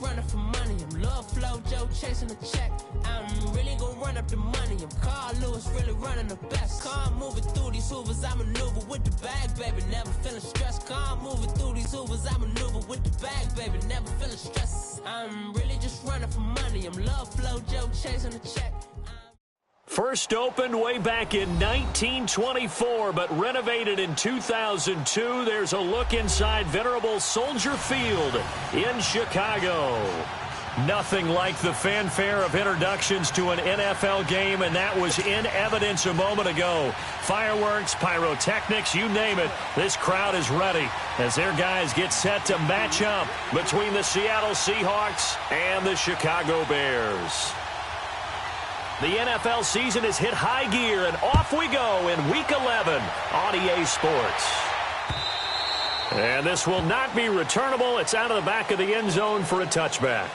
running for money. I'm Love Flow Joe chasing the check. I'm really gonna run up the money. I'm Carl Lewis, really running the best. Calm moving through these hoovers, I maneuver with the bag, baby. Never feeling stressed. Calm moving through these hoovers, I maneuver with the bag, baby. Never feeling stressed. I'm really just running for money. I'm Love Flow Joe chasing the check. First opened way back in 1924, but renovated in 2002. There's a look inside venerable Soldier Field in Chicago. Nothing like the fanfare of introductions to an NFL game, and that was in evidence a moment ago. Fireworks, pyrotechnics, you name it. This crowd is ready as their guys get set to match up between the Seattle Seahawks and the Chicago Bears. The NFL season has hit high gear, and off we go in Week 11 on EA Sports. And this will not be returnable. It's out of the back of the end zone for a touchback.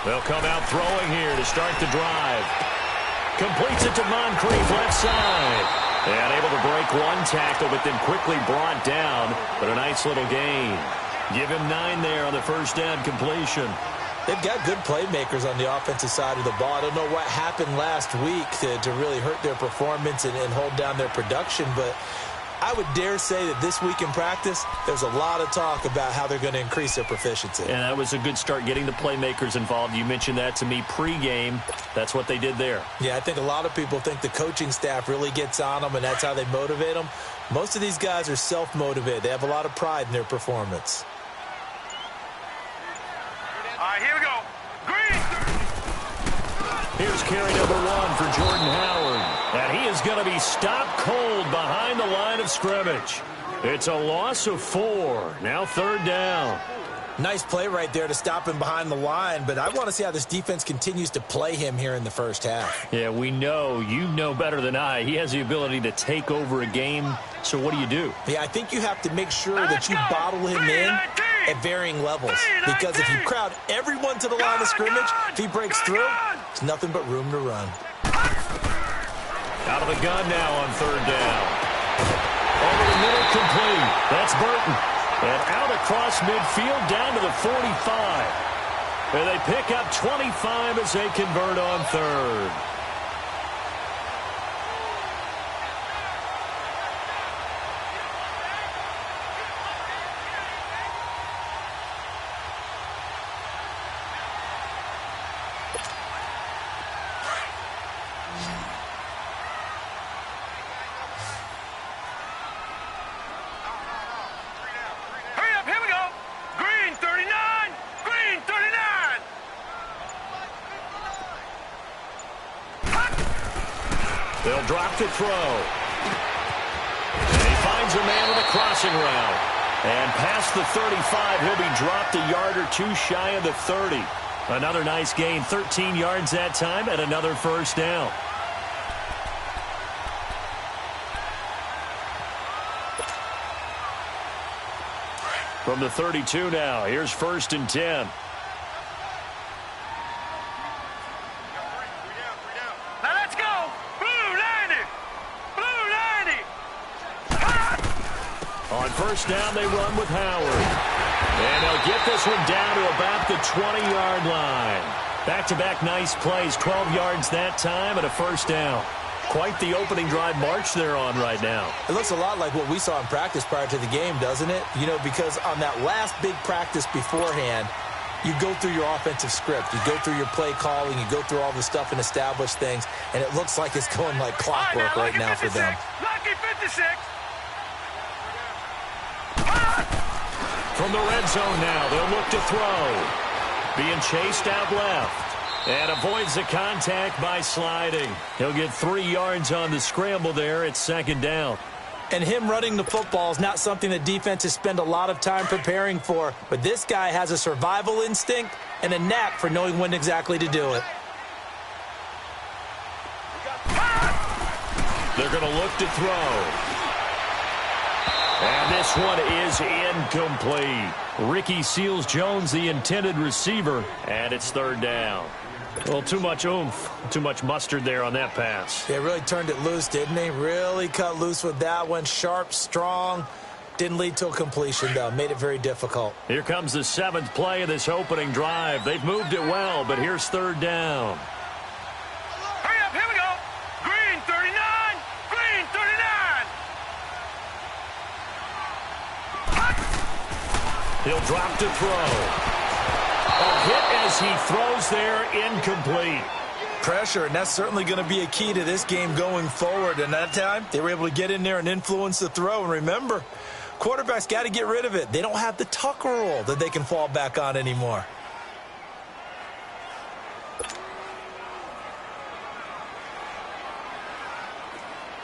They'll come out throwing here to start the drive. Completes it to Moncrief, left side. And able to break one tackle, but then quickly brought down. But a nice little gain. Give him 9 there on the first down completion. They've got good playmakers on the offensive side of the ball. I don't know what happened last week to really hurt their performance and hold down their production, but I would dare say that this week in practice, there's a lot of talk about how they're going to increase their proficiency. And that was a good start getting the playmakers involved. You mentioned that to me pregame. That's what they did there. Yeah, I think a lot of people think the coaching staff really gets on them, and that's how they motivate them. Most of these guys are self-motivated. They have a lot of pride in their performance. All right, here we go. Green! Here's carry number 1 for Jordan Howard. And he is going to be stopped cold behind the line of scrimmage. It's a loss of 4. Now 3rd down. Nice play right there to stop him behind the line, but I want to see how this defense continues to play him here in the first half. Yeah, we know. You know better than I. He has the ability to take over a game. So what do? Yeah, I think you have to make sure that you bottle him in at varying levels. Because if you crowd everyone to the line of scrimmage, if he breaks through, there's nothing but room to run. Out of the gun now on 3rd down. Over the middle, complete. That's Burton. And out across midfield down to the 45. And they pick up 25 as they convert on 3rd. They'll drop to throw. And he finds a man with a crossing route. And past the 35, he'll be dropped a yard or 2 shy of the 30. Another nice gain, 13 yards that time, and another first down. From the 32 now, here's 1st and 10. First down, they run with Howard. And they'll get this one down to about the 20-yard line. Back-to-back nice plays, 12 yards that time, and a first down. Quite the opening drive march they're on right now. It looks a lot like what we saw in practice prior to the game, doesn't it? You know, because on that last big practice beforehand, you go through your offensive script. You go through your play calling. You go through all the stuff and establish things, and it looks like it's going like clockwork right now for them. Lucky 56. From the red zone now, they'll look to throw. Being chased out left. And avoids the contact by sliding. He'll get 3 yards on the scramble there. It's second down. And him running the football is not something that defenses spend a lot of time preparing for. But this guy has a survival instinct and a knack for knowing when exactly to do it. They're going to look to throw. And this one is incomplete. Ricky Seals-Jones, the intended receiver, and it's third down. A little too much oomph, too much mustard there on that pass. They really turned it loose, didn't they? Really cut loose with that one. Sharp, strong. Didn't lead to a completion, though. Made it very difficult. Here comes the 7th play of this opening drive. They've moved it well, but here's third down. Hurry up, here we go. Green 39, green 39. He'll drop to throw. A hit as he throws there, incomplete. Pressure, and that's certainly going to be a key to this game going forward. And that time, they were able to get in there and influence the throw. And remember, quarterbacks got to get rid of it. They don't have the Tucker rule that they can fall back on anymore.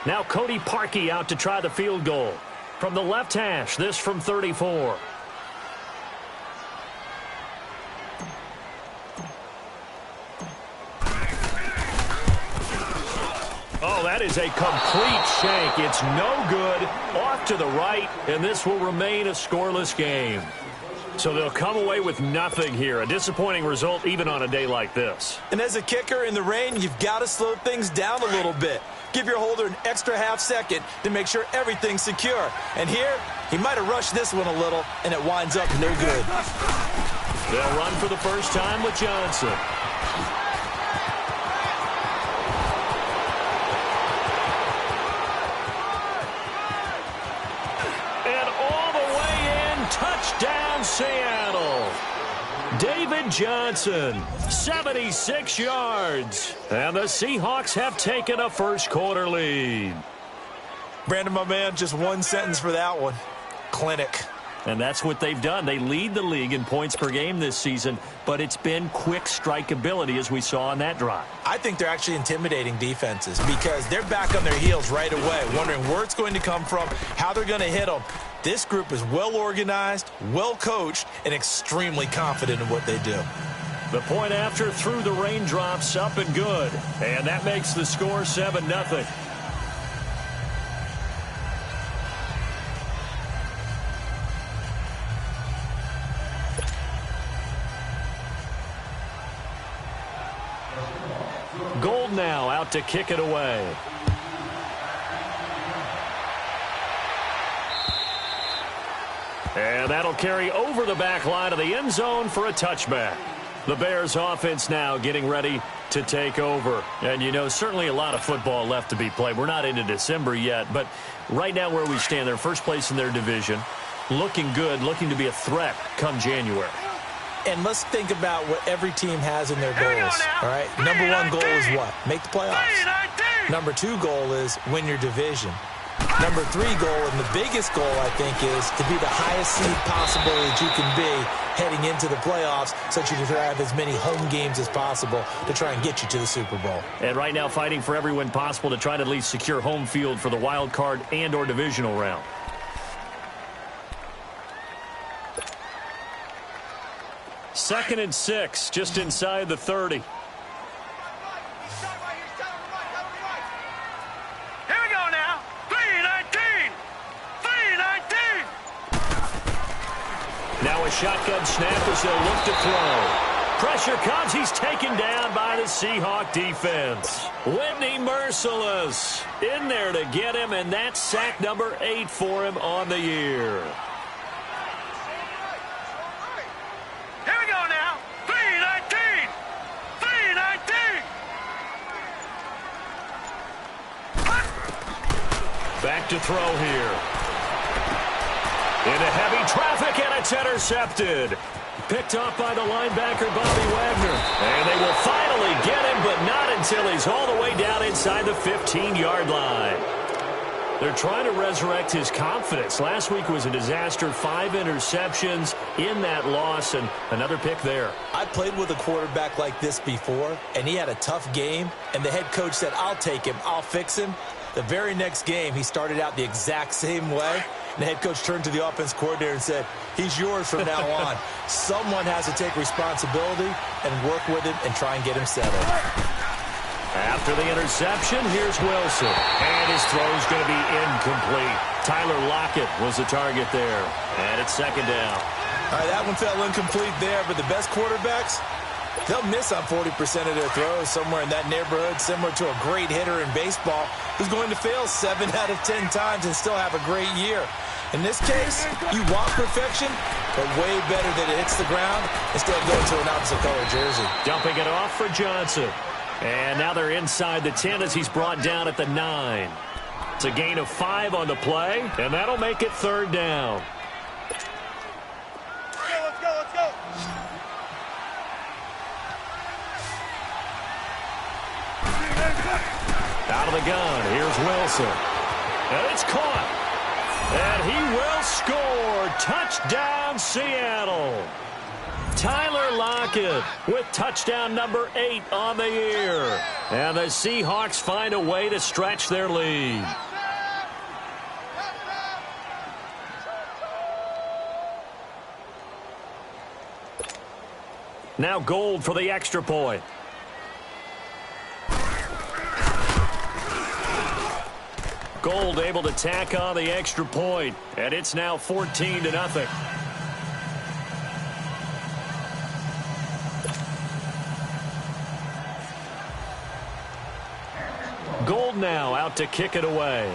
Now Cody Parkey out to try the field goal. From the left hash, this from 34. Oh, that is a complete shank. It's no good. Off to the right, and this will remain a scoreless game. So they'll come away with nothing here. A disappointing result even on a day like this. And as a kicker in the rain, you've got to slow things down a little bit. Give your holder an extra half second to make sure everything's secure. And here, he might have rushed this one a little, and it winds up no good. They'll run for the first time with Johnson. Touchdown, Seattle. David Johnson, 76 yards. And the Seahawks have taken a first-quarter lead. Brandon, my man, just one sentence for that one. Clinic. And that's what they've done. They lead the league in points per game this season, but it's been quick strike ability as we saw on that drive. I think they're actually intimidating defenses because they're back on their heels right away, wondering where it's going to come from, how they're going to hit them. This group is well organized, well coached, and extremely confident in what they do. The point after through the raindrops, up and good. And that makes the score 7-0. Gold now out to kick it away. And that'll carry over the back line of the end zone for a touchback. The Bears offense now getting ready to take over. And, you know, certainly a lot of football left to be played. We're not into December yet, but right now where we stand, they're first place in their division. Looking good, looking to be a threat come January. And let's think about what every team has in their goals, all right? Number one goal is what? Make the playoffs. Number two goal is win your division. Number three goal, and the biggest goal, I think, is to be the highest seed possible that you can be heading into the playoffs so that you can have as many home games as possible to try and get you to the Super Bowl. And right now fighting for every win possible to try to at least secure home field for the wild card and or divisional round. Second and 6, just inside the 30. Now a shotgun snap as they'll look to throw. Pressure comes. He's taken down by the Seahawk defense. Whitney Merciless in there to get him, and that's sack number 8 for him on the year. Here we go now. 3-19. 3-19. Back to throw here. Into heavy traffic, and it's intercepted. Picked off by the linebacker, Bobby Wagner. And they will finally get him, but not until he's all the way down inside the 15-yard line. They're trying to resurrect his confidence. Last week was a disaster, 5 interceptions in that loss, and another pick there. I played with a quarterback like this before, and he had a tough game, and the head coach said, I'll take him, I'll fix him. The very next game, he started out the exact same way, and the head coach turned to the offense coordinator and said, he's yours from now on. Someone has to take responsibility and work with him and try and get him settled. After the interception, here's Wilson. And his throw's going to be incomplete. Tyler Lockett was the target there. And it's second down. All right, that one fell incomplete there, but the best quarterbacks, they'll miss on 40% of their throws, somewhere in that neighborhood, similar to a great hitter in baseball who's going to fail 7 out of 10 times and still have a great year. In this case, you want perfection, but way better that it hits the ground instead of going to an opposite color jersey. Dumping it off for Johnson. And now they're inside the 10 as he's brought down at the 9. It's a gain of 5 on the play, and that'll make it third down. Let's go. Out of the gun, here's Wilson. And it's caught. And he will score. Touchdown, Seattle. Tyler Lockett with touchdown number 8 on the year. And the Seahawks find a way to stretch their lead. Now Gold for the extra point. Gold able to tack on the extra point, and it's now 14-0. Gold now out to kick it away.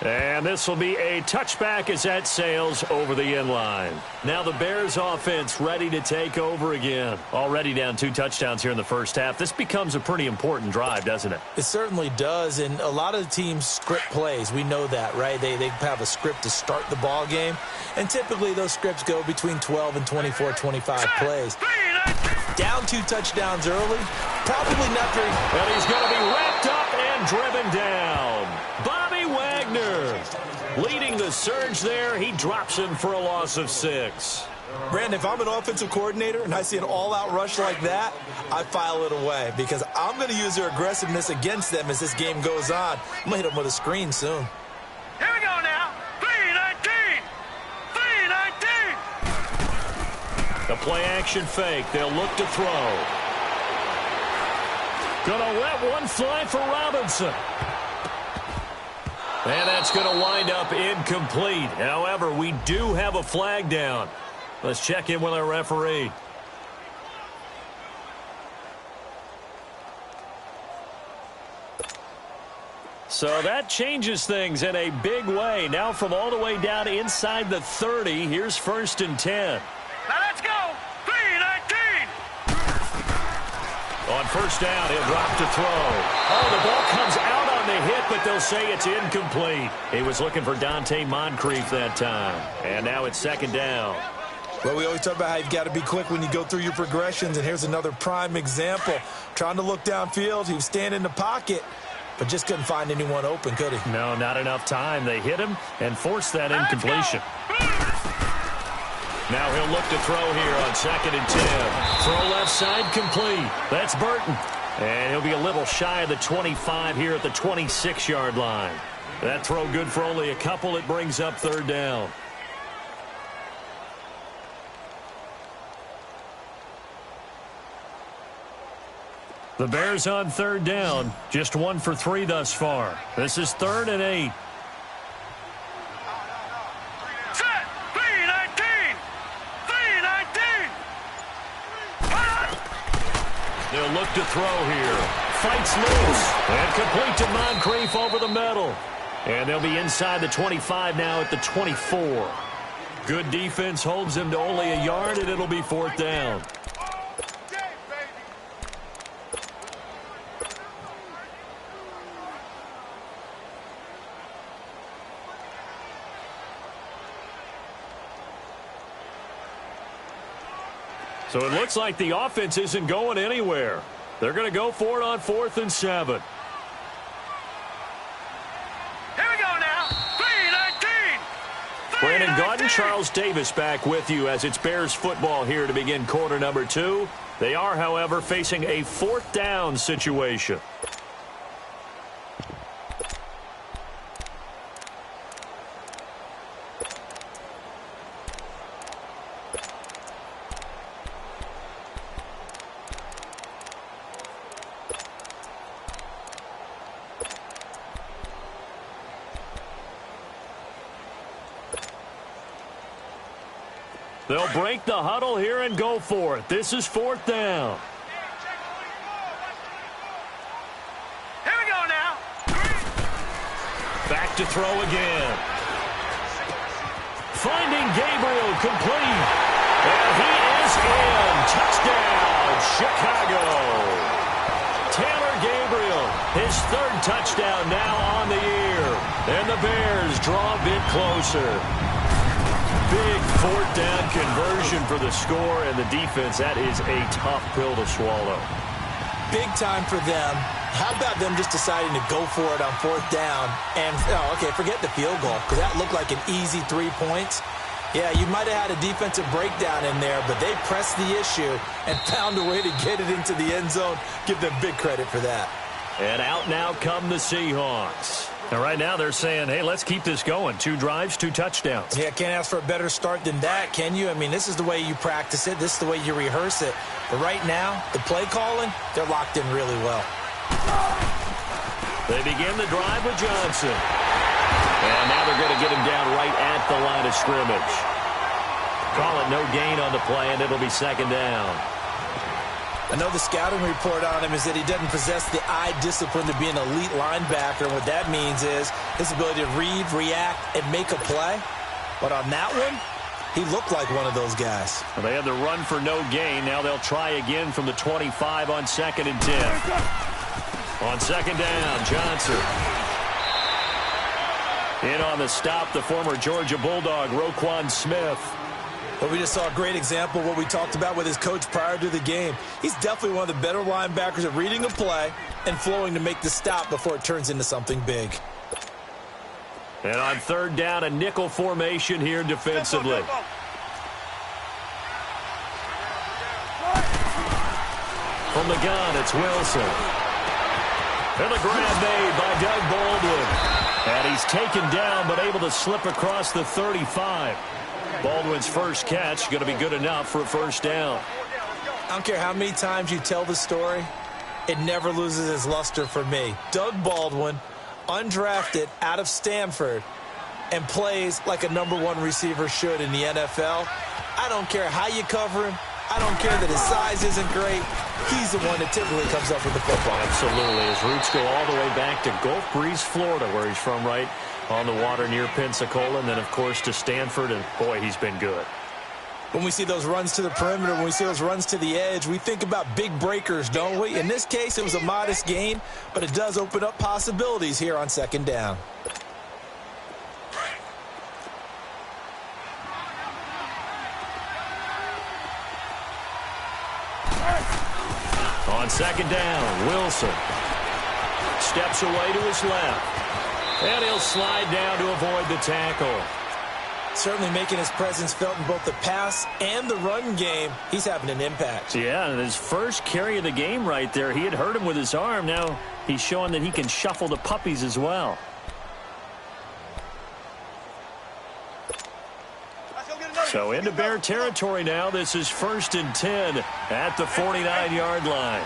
And this will be a touchback as that sails over the end line. Now the Bears offense ready to take over again. Already down 2 touchdowns here in the first half. This becomes a pretty important drive, doesn't it? It certainly does, and a lot of the teams script plays. We know that, right? They have a script to start the ball game, and typically those scripts go between 12 and 24, 25 plays. Down 2 touchdowns early, probably not very... And he's going to be wrapped up and driven down. Bobby Wagner leading the surge there. He drops him for a loss of 6. Brandon, if I'm an offensive coordinator and I see an all-out rush like that, I file it away because I'm going to use their aggressiveness against them as this game goes on. I'm going to hit them with a screen soon. Here we go now. 3-19. 3-19. The play-action fake. They'll look to throw. Gonna let one fly for Robinson. And that's going to wind up incomplete. However, we do have a flag down. Let's check in with our referee. So that changes things in a big way. Now from all the way down inside the 30, here's 1st and 10. Now let's go. 3-19. On first down, he'll drop to throw. Oh, the ball comes out on the hit, but they'll say it's incomplete. He was looking for Dante Moncrief that time. And now it's 2nd down. Well, we always talk about how you've got to be quick when you go through your progressions, and here's another prime example. Trying to look downfield, he was standing in the pocket, but just couldn't find anyone open, could he? No, not enough time. They hit him and forced that incompletion. Now he'll look to throw here on 2nd and 10. Throw left side complete. That's Burton. And he'll be a little shy of the 25 here at the 26-yard line. That throw good for only a couple. It brings up 3rd down. The Bears on 3rd down. Just 1 for 3 thus far. This is 3rd and 8. Set. 3-19. 3-19. They'll look to throw here. Fights loose. And complete to Moncrief over the middle. And they'll be inside the 25 now at the 24. Good defense holds them to only a yard, and it'll be 4th down. So it looks like the offense isn't going anywhere. They're going to go for it on 4th and 7. Here we go now. 3:19. Brandon Gaudin, Charles Davis back with you as it's Bears football here to begin quarter number 2. They are, however, facing a 4th down situation. They'll break the huddle here and go for it. This is 4th down. Here we go now. Back to throw again. Finding Gabriel complete. And he is in. Touchdown, Chicago. Taylor Gabriel, his 3rd touchdown now on the year. And the Bears draw a bit closer. Big 4th down conversion for the score, and the defense, that is a tough pill to swallow. Big time for them. How about them just deciding to go for it on 4th down? And, okay, forget the field goal, because that looked like an easy 3 points. Yeah, you might have had a defensive breakdown in there, but they pressed the issue and found a way to get it into the end zone. Give them big credit for that. And out now come the Seahawks. And right now they're saying, hey, let's keep this going. 2 drives, 2 touchdowns. Yeah, can't ask for a better start than that, can you? I mean, this is the way you practice it. This is the way you rehearse it. But right now, the play calling, they're locked in really well. They begin the drive with Johnson. And now they're going to get him down right at the line of scrimmage. Call it no gain on the play, and it'll be 2nd down. I know the scouting report on him is that he doesn't possess the eye discipline to be an elite linebacker. And what that means is his ability to read, react, and make a play. But on that one, he looked like one of those guys. Well, they had the run for no gain. Now they'll try again from the 25 on 2nd and 10. On 2nd down, Johnson. In on the stop, the former Georgia Bulldog, Roquan Smith. But we just saw a great example of what we talked about with his coach prior to the game. He's definitely one of the better linebackers at reading a play and flowing to make the stop before it turns into something big. And on 3rd down, a nickel formation here defensively. From the gun, it's Wilson. And the grab made by Doug Baldwin. And he's taken down but able to slip across the 35. Baldwin's first catch going to be good enough for a 1st down. I don't care how many times you tell the story, it never loses its luster for me. Doug Baldwin, undrafted out of Stanford, and plays like a #1 receiver should in the NFL. I don't care how you cover him. I don't care that his size isn't great. He's the one that typically comes up with the football. Absolutely. His roots go all the way back to Gulf Breeze, Florida, where he's from, right on the water near Pensacola, and then, of course, to Stanford, and, boy, he's been good. When we see those runs to the perimeter, when we see those runs to the edge, we think about big breakers, don't we? In this case, it was a modest gain, but it does open up possibilities here on 2nd down. On 2nd down, Wilson steps away to his left. And he'll slide down to avoid the tackle. Certainly making his presence felt in both the pass and the run game. He's having an impact. Yeah, and his first carry of the game right there, he had hurt him with his arm. Now he's showing that he can shuffle the puppies as well. So into Bear territory now. This is 1st and 10 at the 49-yard line.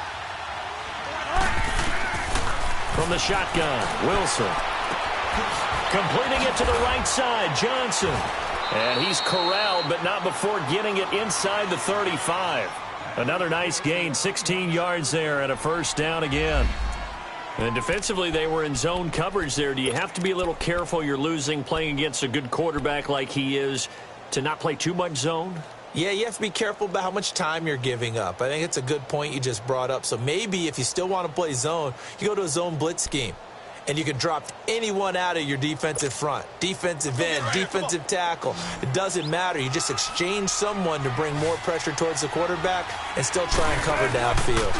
From the shotgun, Wilson. Completing it to the right side, Johnson. And he's corralled, but not before getting it inside the 35. Another nice gain, 16 yards there, and a 1st down again. And defensively, they were in zone coverage there. Do you have to be a little careful you're losing playing against a good quarterback like he is to not play too much zone? Yeah, you have to be careful about how much time you're giving up. I think it's a good point you just brought up. So maybe if you still want to play zone, you go to a zone blitz scheme. And you can drop anyone out of your defensive front, defensive end, defensive tackle. It doesn't matter. You just exchange someone to bring more pressure towards the quarterback and still try and cover downfield.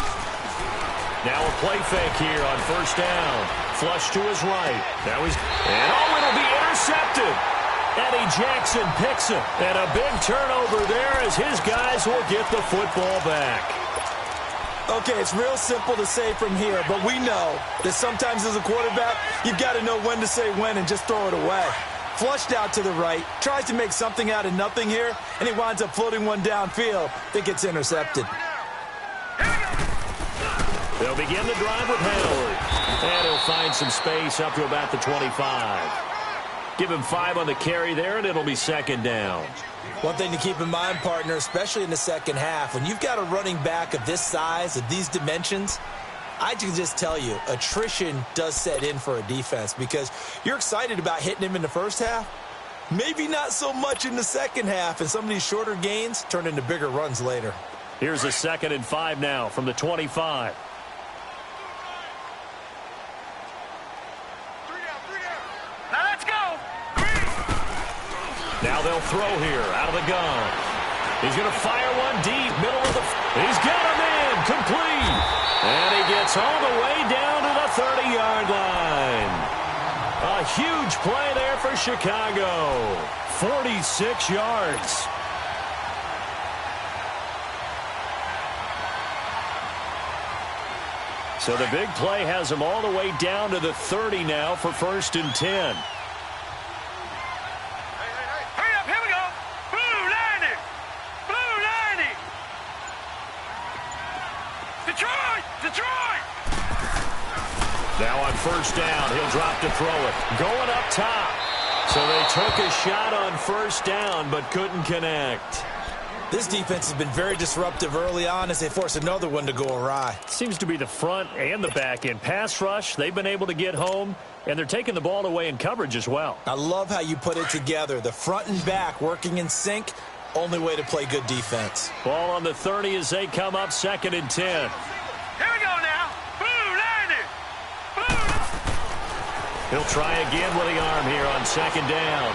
Now a play fake here on first down. Flush to his right. Now he's... And it'll be intercepted. Eddie Jackson picks it. And a big turnover there as his guys will get the football back. Okay, it's real simple to say from here, but we know that sometimes as a quarterback, you've got to know when to say when and just throw it away. Flushed out to the right, tries to make something out of nothing here, and he winds up floating one downfield that gets intercepted. They'll begin the drive with Howard. And he'll find some space up to about the 25. Give him 5 on the carry there, and it'll be second down. One thing to keep in mind, partner, especially in the second half, when you've got a running back of this size, of these dimensions, I can just tell you, attrition does set in for a defense because you're excited about hitting him in the first half. Maybe not so much in the second half, and some of these shorter gains turn into bigger runs later. Here's a 2nd and 5 now from the 25. Now let's go. Now they'll throw here out of the gun. He's going to fire one deep, middle of the... He's got him in, complete. And he gets all the way down to the 30-yard line. A huge play there for Chicago. 46 yards. So the big play has him all the way down to the 30 now for 1st and 10. Now on first down, he'll drop to throw it. Going up top. So they took a shot on first down, but couldn't connect. This defense has been very disruptive early on as they force another one to go awry. Seems to be the front and the back end. Pass rush, they've been able to get home, and they're taking the ball away in coverage as well. I love how you put it together. The front and back working in sync, only way to play good defense. Ball on the 30 as they come up 2nd and 10. Here we go now. He'll try again with the arm here on 2nd down.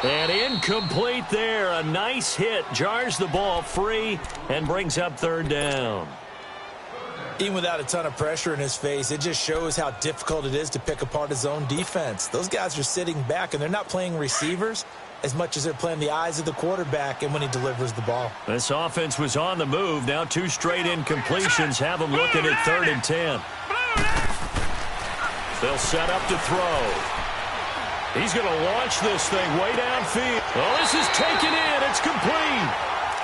And incomplete there. A nice hit. Jars the ball free and brings up 3rd down. Even without a ton of pressure in his face, it just shows how difficult it is to pick apart his own defense. Those guys are sitting back, and they're not playing receivers as much as they're playing the eyes of the quarterback and when he delivers the ball. This offense was on the move. Now 2 straight incompletions have them looking at 3rd and 10. They'll set up to throw. He's going to launch this thing way downfield. Well, this is taken in. It's complete.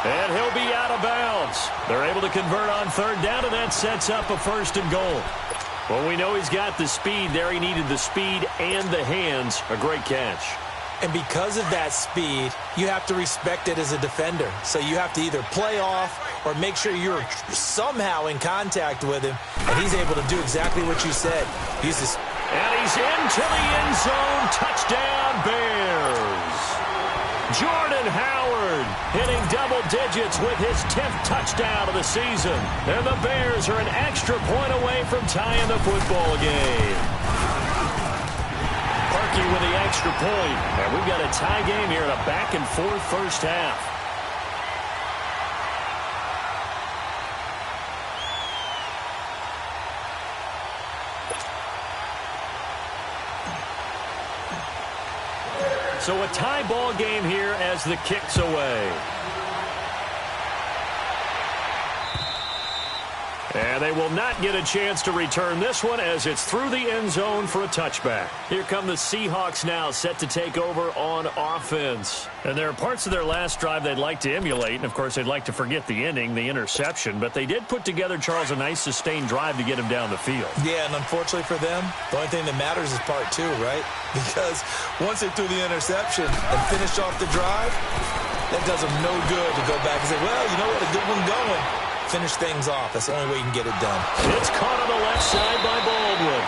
And he'll be out of bounds. They're able to convert on 3rd down, and that sets up a 1st and goal. Well, we know he's got the speed there. He needed the speed and the hands. A great catch. And because of that speed, you have to respect it as a defender. So you have to either play off or make sure you're somehow in contact with him. And he's able to do exactly what you said. And he's into the end zone. Touchdown, Bears. Jordan Howard hitting double digits with his 10th touchdown of the season. And the Bears are an extra point away from tying the football game. Parkey with the extra point. And we've got a tie game here in a back-and-forth first half. So a tie ball game here as the kick's away. And they will not get a chance to return this one as it's through the end zone for a touchback. Here come the Seahawks now set to take over on offense. And there are parts of their last drive they'd like to emulate. And, of course, they'd like to forget the ending, the interception. But they did put together, Charles, a nice sustained drive to get him down the field. Yeah, and unfortunately for them, the only thing that matters is part 2, right? Because once they threw the interception and finished off the drive, that does them no good to go back and say, well, you know what, a good one going. Finish things off. That's the only way you can get it done. It's caught on the left side by Baldwin.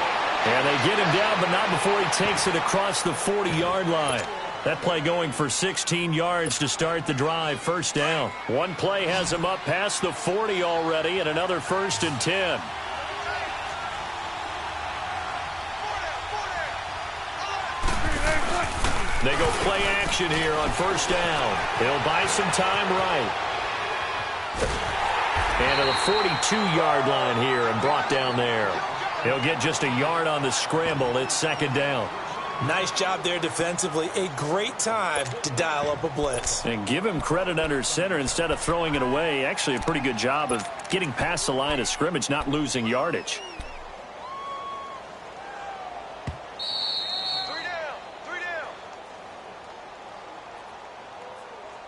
And they get him down, but not before he takes it across the 40-yard line. That play going for 16 yards to start the drive. First down. One play has him up past the 40 already, and another 1st and 10. They go play action here on first down. They'll buy some time right. And to the 42-yard line here and brought down there. He'll get just a yard on the scramble. It's second down. Nice job there defensively. A great time to dial up a blitz. And give him credit under center instead of throwing it away. Actually a pretty good job of getting past the line of scrimmage, not losing yardage.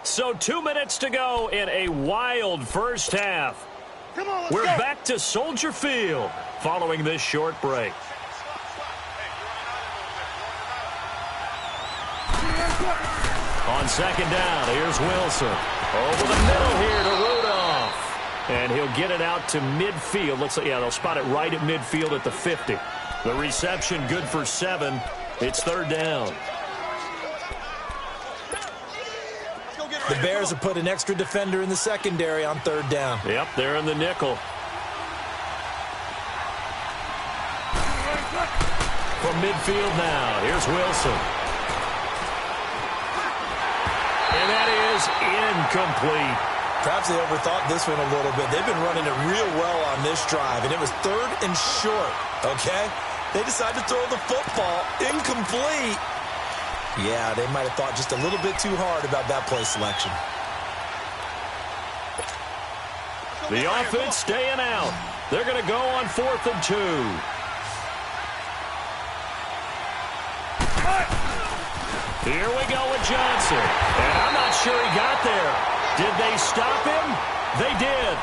So 2 minutes to go in a wild first half. We're back to Soldier Field following this short break. On second down, here's Wilson. Over the middle here to Rudolph. And he'll get it out to midfield. They'll spot it right at midfield at the 50. The reception good for 7. It's third down. The Bears have put an extra defender in the secondary on third down. Yep, they're in the nickel. From midfield now, here's Wilson. And that is incomplete. Perhaps they overthought this one a little bit. They've been running it real well on this drive, and it was third and short, okay? They decided to throw the football incomplete. Yeah, they might have thought just a little bit too hard about that play selection. The offense staying out. They're going to go on 4th and 2. Here we go with Johnson. And I'm not sure he got there. Did they stop him? They did.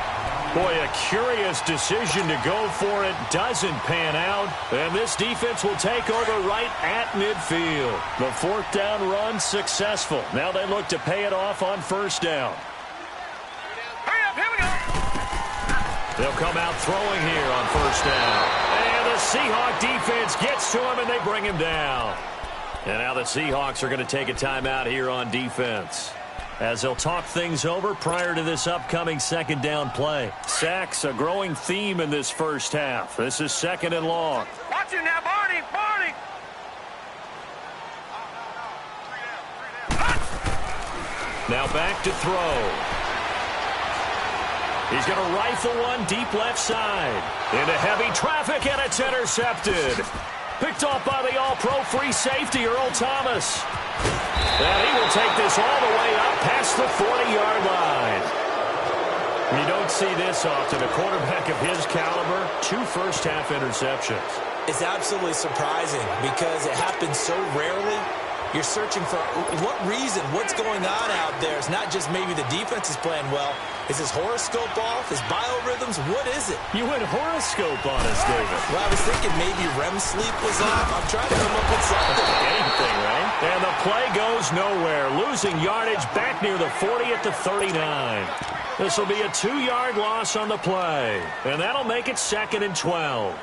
Boy, a curious decision to go for it. Doesn't pan out. And this defense will take over right at midfield. The 4th down run successful. Now they look to pay it off on first down. Hurry up, here we go. They'll come out throwing here on first down. And the Seahawk defense gets to him and they bring him down. And now the Seahawks are going to take a timeout here on defense, as they'll talk things over prior to this upcoming second down play. Sacks, a growing theme in this first half. This is second and long. Watch it now, Barney, Barney. Now back to throw. He's going to rifle one deep left side. Into heavy traffic, and it's intercepted. Picked off by the all-pro free safety, Earl Thomas. And he will take this all the way up past the 40-yard line. You don't see this often. A quarterback of his caliber, 2 first-half interceptions. It's absolutely surprising because it happens so rarely. You're searching for what reason, what's going on out there. It's not just maybe the defense is playing well. Is his horoscope off? His biorhythms? What is it? You went horoscope on us, David. Well, I was thinking maybe REM sleep was off. I'm trying to come up with something. Anything, right? And the play goes nowhere. Losing yardage back near the 40 at the 39. This will be a 2-yard loss on the play. And that'll make it second and 12.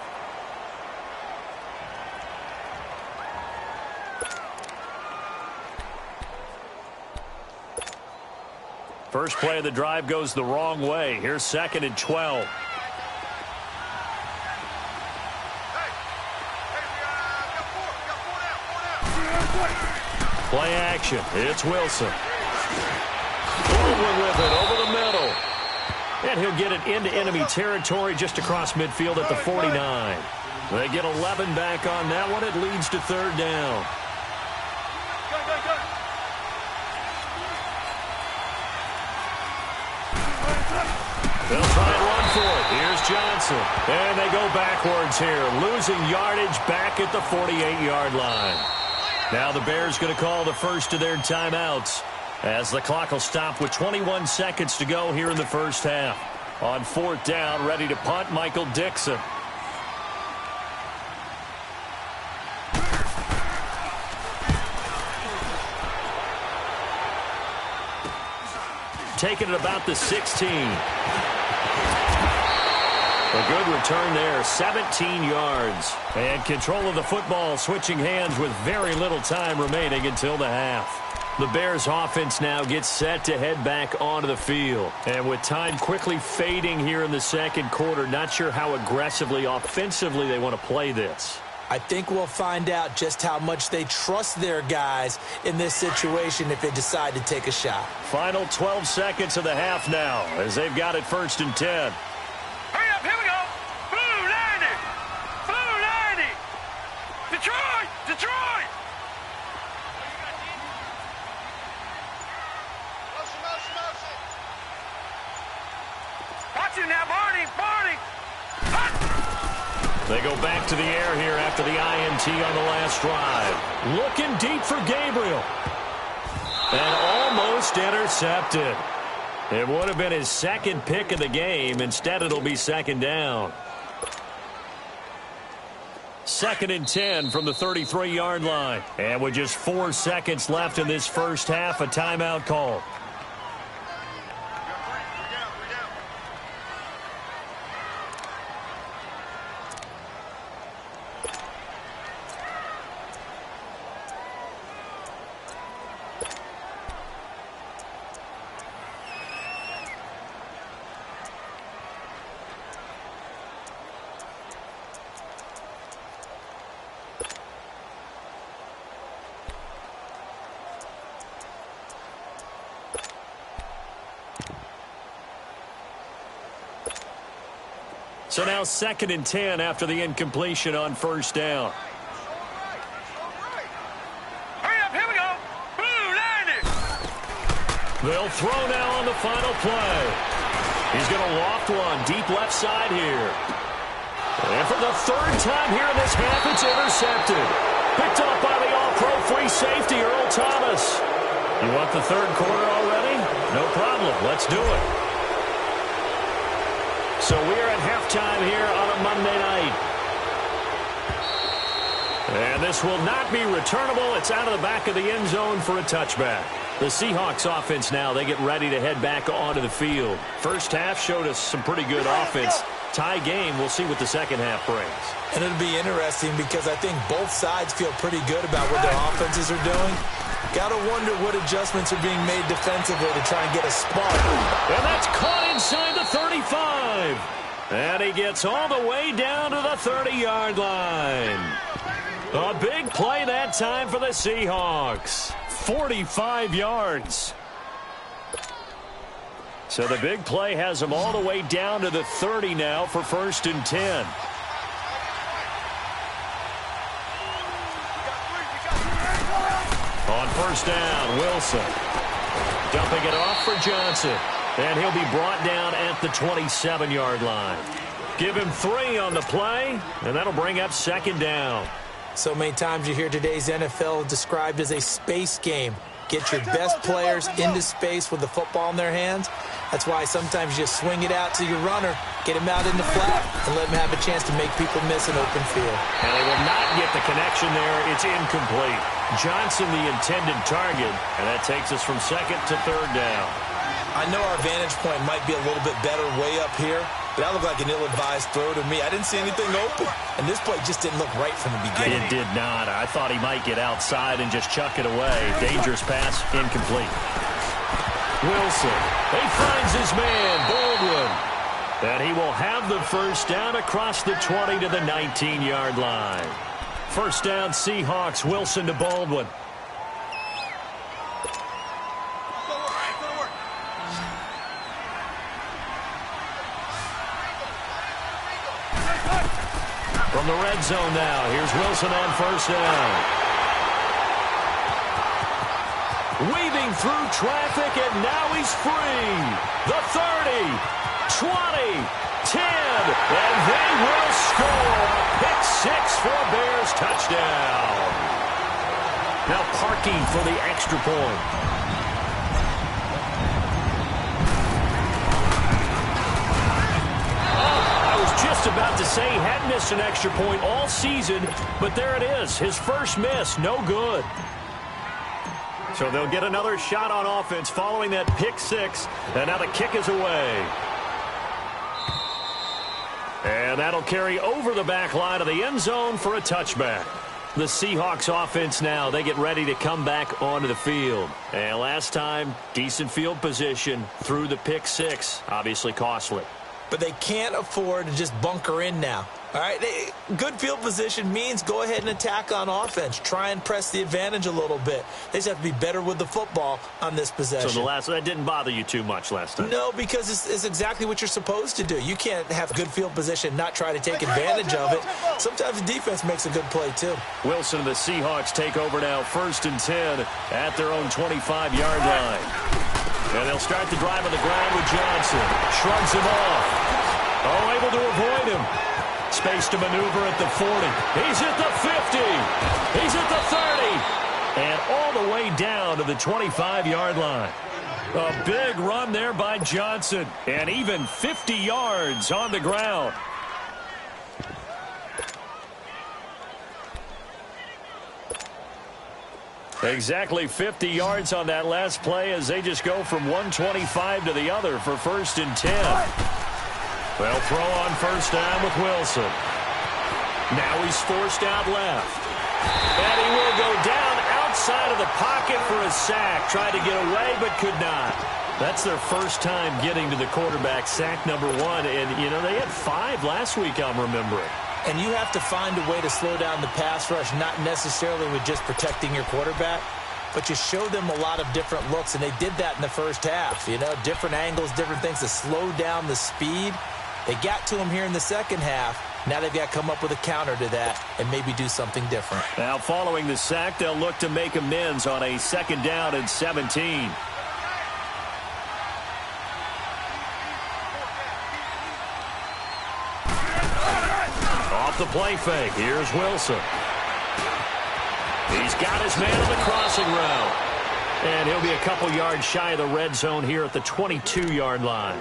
First play of the drive goes the wrong way. Here's second and 12. Play action. It's Wilson. Baldwin with it over the middle. And he'll get it into enemy territory just across midfield at the 49. They get 11 back on that one. It leads to third down. They'll try and run for it. Here's Johnson. And they go backwards here, losing yardage back at the 48-yard line. Now the Bears going to call the first of their timeouts, as the clock will stop with 21 seconds to go here in the first half. On 4th down, ready to punt, Michael Dixon. Taking it about the 16. A good return there, 17 yards. And control of the football, switching hands with very little time remaining until the half. The Bears offense now gets set to head back onto the field. And with time quickly fading here in the second quarter, not sure how aggressively, offensively they want to play this. I think we'll find out just how much they trust their guys in this situation if they decide to take a shot. Final 12 seconds of the half now as they've got it 1st and 10. Hurry up, here we go. Blue 90. Blue 90. Detroit, Detroit. Motion. Watch it now, Barney, Barney. Hot. They go back to the air here after the INT on the last drive. Looking deep for Gabriel. And almost intercepted. It would have been his 2nd pick of the game. Instead, it'll be 2nd down. 2nd and 10 from the 33-yard line. And with just 4 seconds left in this first half, a timeout call. So now 2nd and 10 after the incompletion on 1st down. Hurry up, here we go. Blue 90. They'll throw now on the final play. He's going to loft one deep left side here. And for the 3rd time here in this half, it's intercepted. Picked up by the all-pro free safety, Earl Thomas. You want the 3rd quarter already? No problem. Let's do it. So we're at halftime here on a Monday night. And this will not be returnable. It's out of the back of the end zone for a touchback. The Seahawks offense now, they get ready to head back onto the field. First half showed us some pretty good offense. Tie game, we'll see what the second half brings. And it'll be interesting because I think both sides feel pretty good about what their offenses are doing. Got to wonder what adjustments are being made defensively to try and get a spark. And that's caught inside the 35. And he gets all the way down to the 30-yard line. A big play that time for the Seahawks. 45 yards. So the big play has him all the way down to the 30 now for 1st and 10. On 1st down, Wilson. Dumping it off for Johnson. And he'll be brought down at the 27-yard line. Give him 3 on the play, and that'll bring up 2nd down. So many times you hear today's NFL described as a space game. Get your best players into space with the football in their hands. That's why sometimes you just swing it out to your runner, get him out in the flat, and let him have a chance to make people miss an open field. And they will not get the connection there. It's incomplete. Johnson the intended target, and that takes us from 2nd to 3rd down. I know our vantage point might be a little bit better way up here, but that looked like an ill-advised throw to me. I didn't see anything open, and this play just didn't look right from the beginning. It did not. I thought he might get outside and just chuck it away. Dangerous pass, incomplete. Wilson, he finds his man, Baldwin. And he will have the 1st down across the 20 to the 19-yard line. 1st down, Seahawks, Wilson to Baldwin. From the red zone now, here's Wilson on 1st down. Weaving through traffic, and now he's free. The 30, 20, 10, and they will score. Pick 6 for a Bears touchdown. Now parking for the extra point. Just about to say he hadn't missed an extra point all season, but there it is. His first miss, no good. So they'll get another shot on offense following that pick 6, and now the kick is away. And that'll carry over the back line of the end zone for a touchback. The Seahawks offense now, they get ready to come back onto the field. And last time, decent field position through the pick 6, obviously costly. but they can't afford to just bunker in now. All right, good field position means go ahead and attack on offense. Try and press the advantage a little bit. They just have to be better with the football on this possession. So that didn't bother you too much last time? No, because it's exactly what you're supposed to do. You can't have good field position, not try to take advantage of it. Sometimes the defense makes a good play, too. Wilson and the Seahawks take over now, 1st and 10 at their own 25-yard line. And they'll start the drive on the ground with Johnson. Shrugs him off. Oh, able to avoid him. Space to maneuver at the 40. He's at the 50. He's at the 30. And all the way down to the 25-yard line. A big run there by Johnson. And even 50 yards on the ground. Exactly 50 yards on that last play as they just go from 125 to the other for 1st and 10. They'll throw on 1st down with Wilson. Now he's forced out left. And he will go down outside of the pocket for a sack. Tried to get away but could not. That's their first time getting to the quarterback, sack number 1. And, you know, they had 5 last week, I'm remembering. And you have to find a way to slow down the pass rush, not necessarily with just protecting your quarterback, but you show them a lot of different looks, and they did that in the first half. You know, different angles, different things to slow down the speed. They got to him here in the second half. Now they've got to come up with a counter to that and maybe do something different. Now following the sack, they'll look to make amends on a 2nd down and 17. Off the play fake, here's Wilson. He's got his man on the crossing route. And he'll be a couple yards shy of the red zone here at the 22-yard line.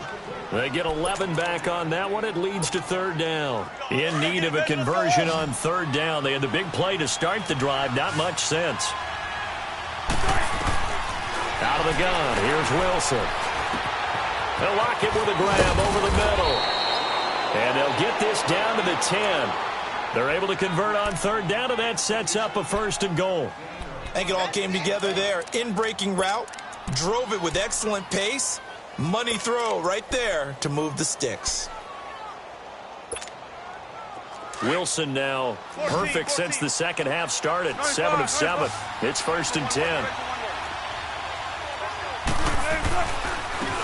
They get 11 back on that one. It leads to 3rd down. In need of a conversion on 3rd down. They had the big play to start the drive. Not much sense. Out of the gun. Here's Wilson. They'll lock it with a grab over the middle. And they'll get this down to the 10. They're able to convert on 3rd down, and that sets up a 1st and goal. I think it all came together there. In-breaking route. Drove it with excellent pace. Money throw right there to move the sticks. Wilson now perfect since the second half started. 7 of 7. It's 1st and 10.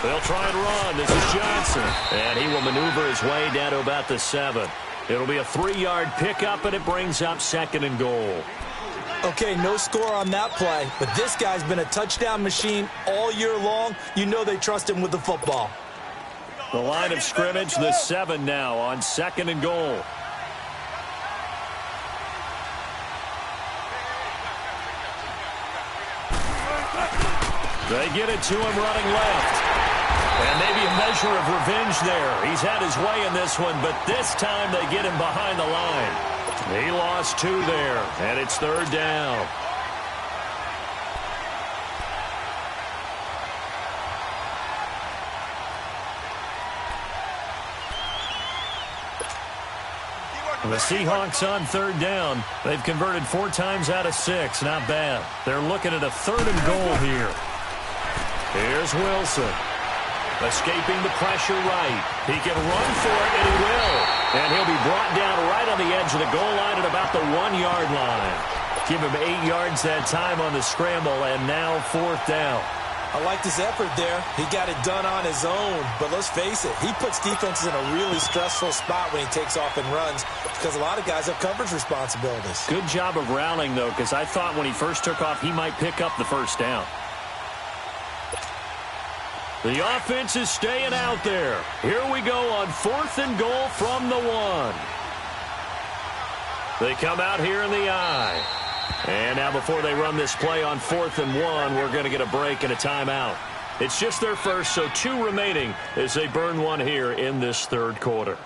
They'll try and run. This is Johnson. And he will maneuver his way down to about the 7. It'll be a 3-yard pickup, and it brings up 2nd and goal. Okay, no score on that play, but this guy's been a touchdown machine all year long. You know they trust him with the football. The line of scrimmage, the 7 now on 2nd and goal. They get it to him running left. And maybe a measure of revenge there. He's had his way in this one, but this time they get him behind the line. He lost 2 there, and it's 3rd down. The Seahawks on 3rd down. They've converted 4 times out of 6. Not bad. They're looking at a 3rd and goal here. Here's Wilson. Escaping the pressure right. He can run for it, and he will. And he'll be brought down right on the edge of the goal line at about the 1-yard line. Give him 8 yards that time on the scramble, and now 4th down. I liked his effort there. He got it done on his own. But let's face it, he puts defenses in a really stressful spot when he takes off and runs because a lot of guys have coverage responsibilities. Good job of rallying, though, because I thought when he first took off, he might pick up the 1st down. The offense is staying out there. Here we go on 4th and goal from the 1. They come out here in the I. And now before they run this play on 4th and 1, we're going to get a break and a timeout. It's just their first, so 2 remaining as they burn 1 here in this 3rd quarter.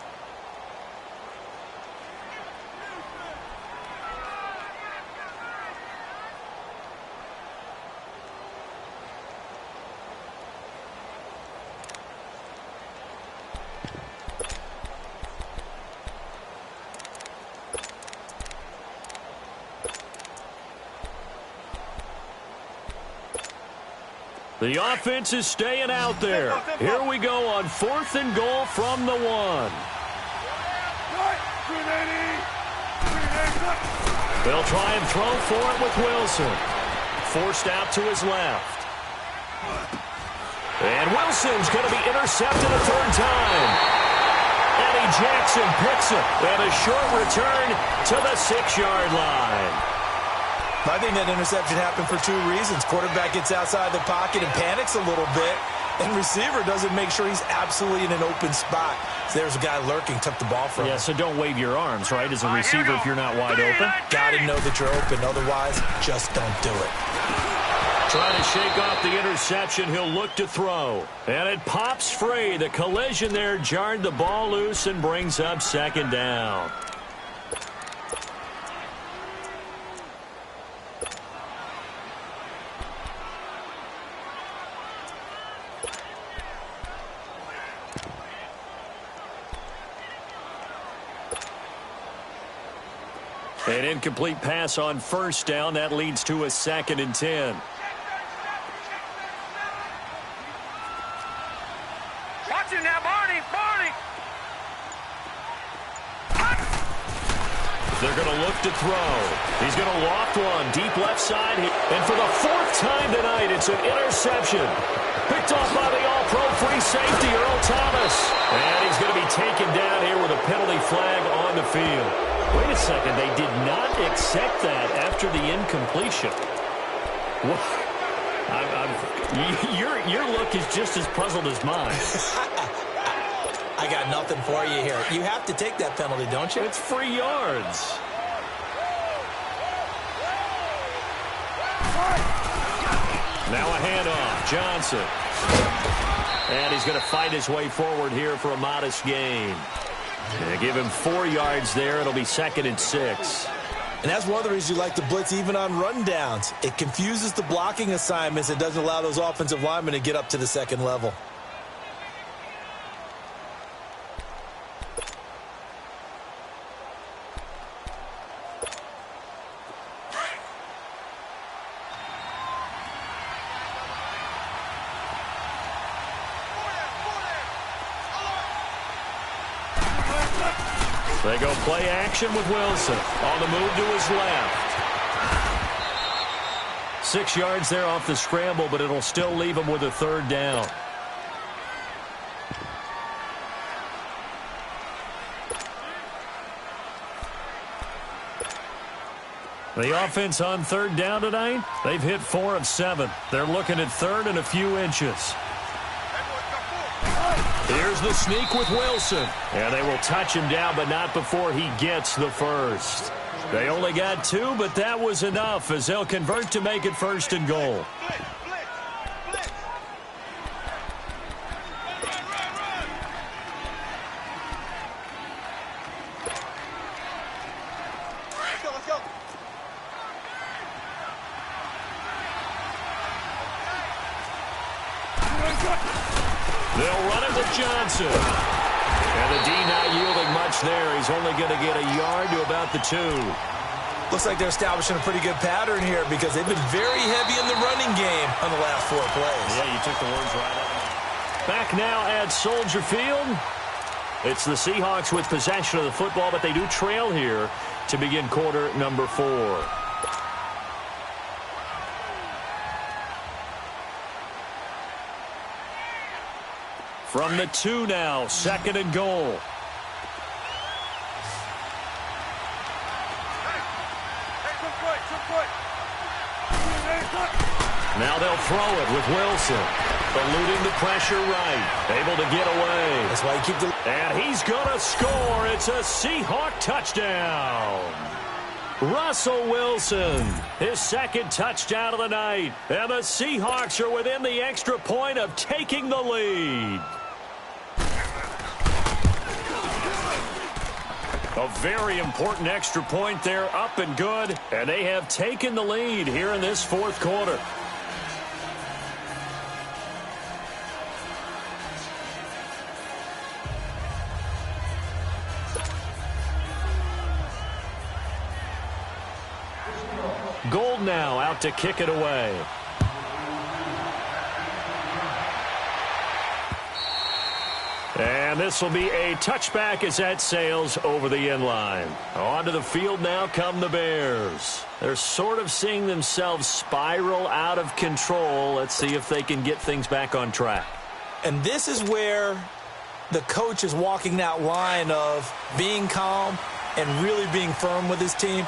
The offense is staying out there. Here we go on 4th and goal from the 1. They'll try and throw for it with Wilson. Forced out to his left. And Wilson's going to be intercepted a 3rd time. Eddie Jackson picks it. And a short return to the 6-yard line. I think that interception happened for 2 reasons. Quarterback gets outside the pocket and panics a little bit. And receiver doesn't make sure he's absolutely in an open spot. So there's a guy lurking, took the ball from him. Yeah, so don't wave your arms, right, as a receiver if you're not wide open. Got to know that you're open. Otherwise, just don't do it. Trying to shake off the interception, he'll look to throw. And it pops free. The collision there jarred the ball loose and brings up 2nd down. An incomplete pass on 1st down. That leads to a 2nd and 10. Watch him now, Barney. They're going to look to throw. He's going to loft one deep left side. And for the 4th time tonight, it's an interception. Picked off by the all-pro free safety, Earl Thomas. And he's going to be taken down here with a penalty flag on the field. Wait a second, they did not accept that after the incompletion. What? Your look is just as puzzled as mine. I got nothing for you here. You have to take that penalty, don't you? It's free yards. Now a handoff, Johnson. And he's going to fight his way forward here for a modest gain. Give him 4 yards there. It'll be 2nd and 6. And that's one of the reasons you like to blitz even on rundowns. It confuses the blocking assignments and doesn't allow those offensive linemen to get up to the 2nd level. They go play action with Wilson. On the move to his left. 6 yards there off the scramble, but it'll still leave him with a 3rd down. The offense on 3rd down tonight, they've hit 4 of 7. They're looking at 3rd and a few inches. Here's the sneak with Wilson. And they will touch him down, but not before he gets the 1st. They only got 2, but that was enough as they'll convert to make it 1st and goal. They'll run it with Johnson. And the D not yielding much there. He's only going to get a yard to about the 2. Looks like they're establishing a pretty good pattern here because they've been very heavy in the running game on the last 4 plays. Yeah, you took the words right out. Back now at Soldier Field. It's the Seahawks with possession of the football, but they do trail here to begin quarter number 4. From the 2 now, 2nd and goal. Now they'll throw it with Wilson. Eluding the pressure right. Able to get away. That's why you keep the... And he's going to score. It's a Seahawk touchdown. Russell Wilson, his 2nd touchdown of the night. And the Seahawks are within the extra point of taking the lead. A very important extra point there, up and good. And they have taken the lead here in this 4th quarter. Gold now out to kick it away. And this will be a touchback as that sails over the end line. Onto the field now come the Bears. They're sort of seeing themselves spiral out of control. Let's see if they can get things back on track. And this is where the coach is walking that line of being calm and really being firm with his team.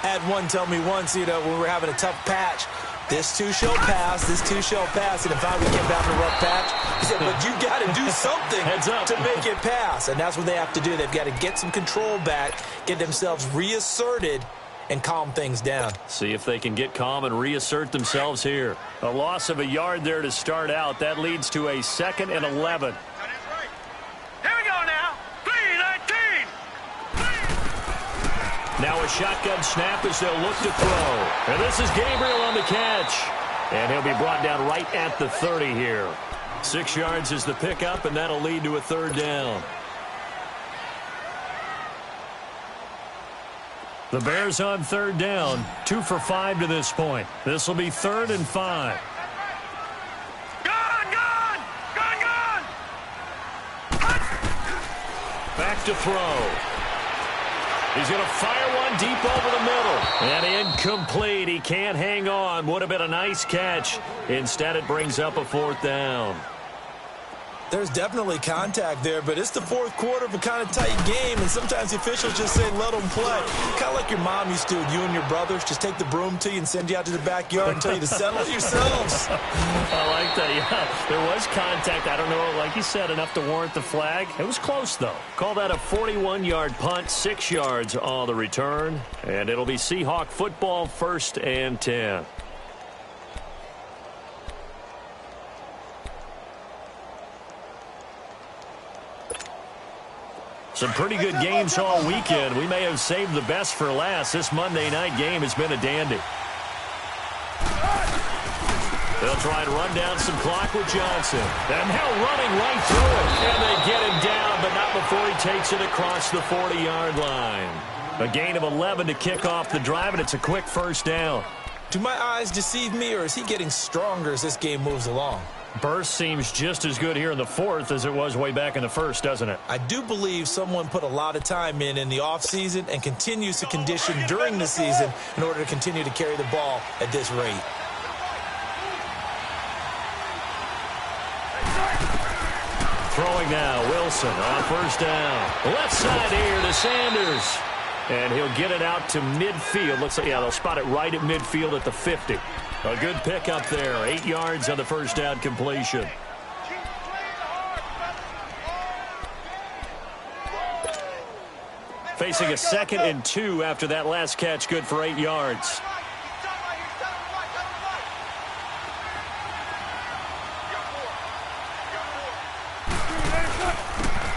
I had one tell me once, when we were having a tough patch, this too shall pass, this too shall pass. And if I would get having a rough patch, he said, but you got to do something to make it pass. And that's what they have to do. They've got to get some control back, get themselves reasserted, and calm things down. See if they can get calm and reassert themselves here. A loss of a yard there to start out. That leads to a 2nd and 11. Here we go now. 3-19. Now a shotgun snap as they'll look to throw. And this is Gabriel on the catch. And he'll be brought down right at the 30 here. 6 yards is the pickup, and that'll lead to a 3rd down. The Bears on 3rd down, 2 for 5 to this point. This will be 3rd and 5. Gone! Back to throw. He's going to fire one deep over the middle. And incomplete. He can't hang on. Would have been a nice catch. Instead, it brings up a 4th down. There's definitely contact there, but it's the 4th quarter of a kind of tight game, and sometimes the officials just say, let them play. Kind of like your mom used to with you and your brothers. Just take the broom to you and send you out to the backyard and tell you to settle it yourselves. I like that, yeah. There was contact. I don't know, like you said, enough to warrant the flag. It was close, though. Call that a 41-yard punt, 6 yards on the return, and it'll be Seahawk football, 1st and 10. Some pretty good games all weekend. We may have saved the best for last. This Monday night game has been a dandy. They'll try and run down some clock with Johnson. And now running right through it. And they get him down, but not before he takes it across the 40-yard line. A gain of 11 to kick off the drive, and it's a quick 1st down. Do my eyes deceive me, or is he getting stronger as this game moves along? Burst seems just as good here in the 4th as it was way back in the 1st, doesn't it? I do believe someone put a lot of time in the offseason and continues to condition during the season in order to continue to carry the ball at this rate. Throwing now, Wilson on 1st down. Left side here to Sanders. And he'll get it out to midfield. Looks like, yeah, they'll spot it right at midfield at the 50. A good pickup there. 8 yards on the 1st down completion. Facing a 2nd and 2 after that last catch. Good for 8 yards.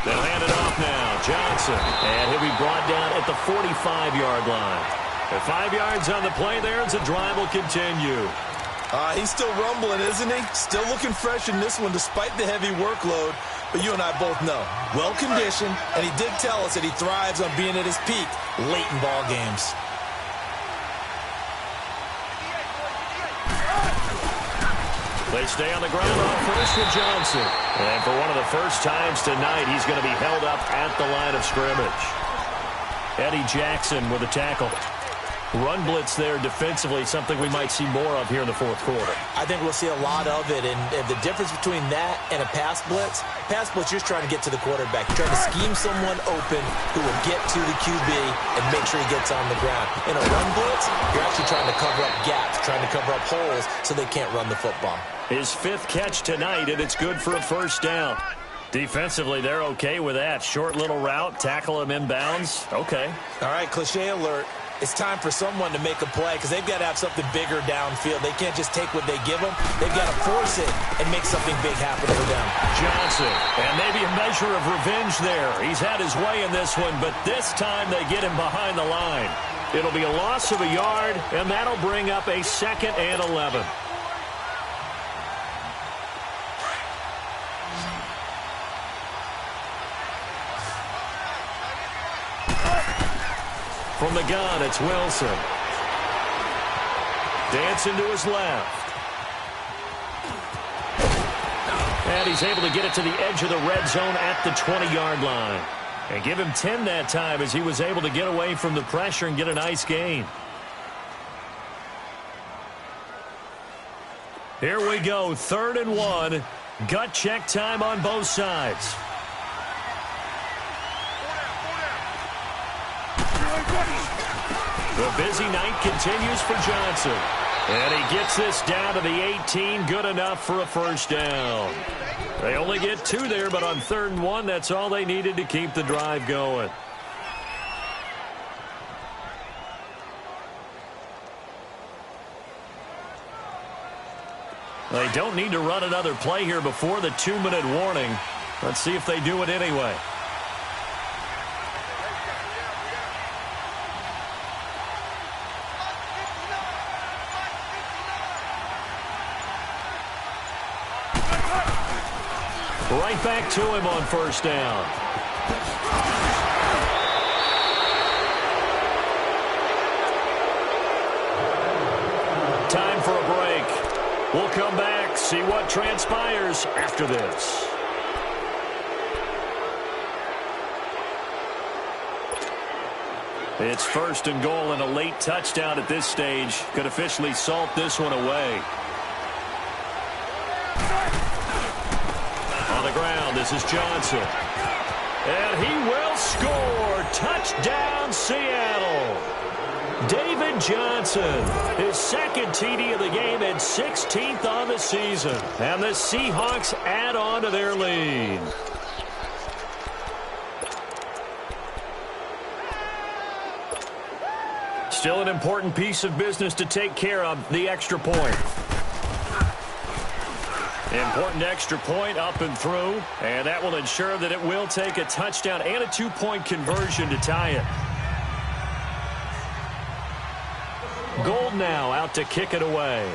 They'll hand it off now. Johnson. And he'll be brought down at the 45-yard line. And 5 yards on the play there as the drive will continue. He's still rumbling, isn't he? Still looking fresh in this one despite the heavy workload. But you and I both know, well-conditioned, and he did tell us that he thrives on being at his peak late in ball games. They stay on the ground on 1st with Johnson. And for one of the first times tonight, he's going to be held up at the line of scrimmage. Eddie Jackson with a tackle. Run blitz there defensively, something we might see more of here in the 4th quarter. I think we'll see a lot of it, and the difference between that and a pass blitz, you're just trying to get to the quarterback. You're trying to scheme someone open who will get to the QB and make sure he gets on the ground. In a run blitz, you're actually trying to cover up gaps, trying to cover up holes so they can't run the football. His 5th catch tonight, and it's good for a 1st down. Defensively, they're okay with that. Short little route, tackle him inbounds. Okay. All right, cliche alert. It's time for someone to make a play because they've got to have something bigger downfield. They can't just take what they give them. They've got to force it and make something big happen for them. Johnson, and maybe a measure of revenge there. He's had his way in this one, but this time they get him behind the line. It'll be a loss of a yard, and that'll bring up a 2nd and 11. From the gun, it's Wilson. Dancing to his left. And he's able to get it to the edge of the red zone at the 20-yard line. And give him 10 that time as he was able to get away from the pressure and get a nice gain. Here we go, 3rd and 1. Gut check time on both sides. The busy night continues for Johnson. And he gets this down to the 18, good enough for a first down. They only get 2 there, but on 3rd and 1, that's all they needed to keep the drive going. They don't need to run another play here before the 2-minute warning. Let's see if they do it anyway. Right back to him on first down. Time for a break. We'll come back, see what transpires after this. It's 1st and goal, and a late touchdown at this stage could officially salt this one away. On the ground, this is Johnson. And he will score. Touchdown, Seattle. David Johnson, his 2nd TD of the game and 16th on the season. And the Seahawks add on to their lead. Still an important piece of business to take care of, the extra point. Important extra point up and through, and that will ensure that it will take a touchdown and a 2-point conversion to tie it. Gold now out to kick it away.